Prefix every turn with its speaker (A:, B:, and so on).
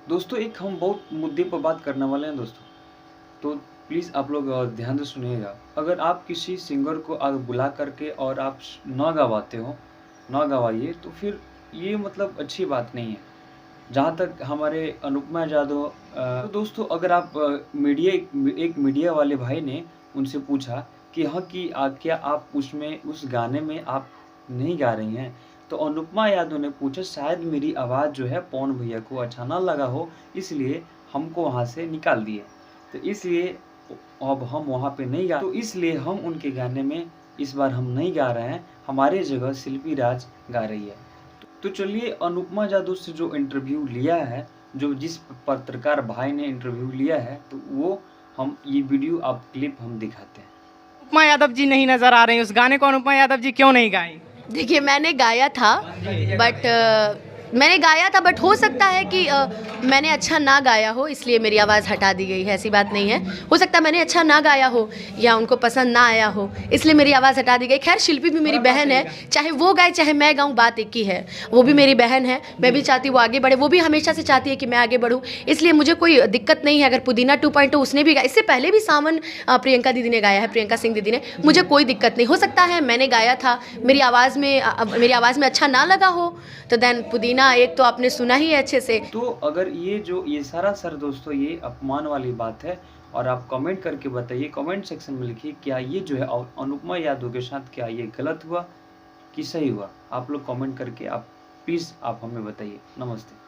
A: दोस्तों एक हम बहुत मुद्दे पर बात करने वाले हैं दोस्तों, तो प्लीज़ आप लोग ध्यान से सुनिएगा। अगर आप किसी सिंगर को बुला करके और आप ना गवाते हो, ना गवाइए तो फिर ये मतलब अच्छी बात नहीं है। जहाँ तक हमारे अनुपमा यादव तो दोस्तों अगर आप एक मीडिया वाले भाई ने उनसे पूछा कि हाँ, कि क्या आप उसमें उस गाने में आप नहीं गा रही हैं? तो अनुपमा यादव ने पूछा शायद मेरी आवाज़ जो है पवन भैया को अच्छा ना लगा हो, इसलिए हमको वहाँ से निकाल दिए। तो इसलिए अब हम वहाँ पे नहीं गा तो इसलिए हम उनके गाने में इस बार हम नहीं गा रहे हैं, हमारी जगह शिल्पी राज गा रही है। तो चलिए अनुपमा जादव से जो इंटरव्यू लिया है, जो जिस पत्रकार भाई ने इंटरव्यू लिया है, तो वो हम ये वीडियो आप क्लिप हम दिखाते हैं।
B: अनुपमा यादव जी नहीं नजर आ रही हैं, उस गाने को अनुपमा यादव जी क्यों नहीं गाई?
C: देखिए मैंने गाया था बट हो सकता है कि मैंने अच्छा ना गाया हो इसलिए मेरी आवाज़ हटा दी गई है, ऐसी बात नहीं है। हो सकता है मैंने अच्छा ना गाया हो या उनको पसंद ना आया हो इसलिए मेरी आवाज़ हटा दी गई। खैर शिल्पी भी मेरी बहन है, चाहे वो गाए चाहे मैं गाऊँ बात एक ही है। वो भी मेरी बहन है, मैं भी चाहती हूँ वो आगे बढ़े, वो भी हमेशा से चाहती है कि मैं आगे बढ़ूँ, इसलिए मुझे कोई दिक्कत नहीं है। अगर पुदीना 2.0 उसने भी गाया, इससे पहले भी सावन प्रियंका दीदी ने गाया है, प्रियंका सिंह दीदी ने, मुझे कोई दिक्कत नहीं। हो सकता है मैंने गाया था, मेरी आवाज़ में अच्छा ना लगा हो, तो देन पुदीना एक तो आपने सुना ही है अच्छे से।
A: तो अगर ये सारा सर दोस्तों ये अपमान वाली बात है और आप कमेंट करके बताइए, कमेंट सेक्शन में लिखिए क्या ये जो है अनुपमा यादव के साथ क्या ये गलत हुआ कि सही हुआ? आप लोग कमेंट करके आप प्लीज़ आप हमें बताइए। नमस्ते।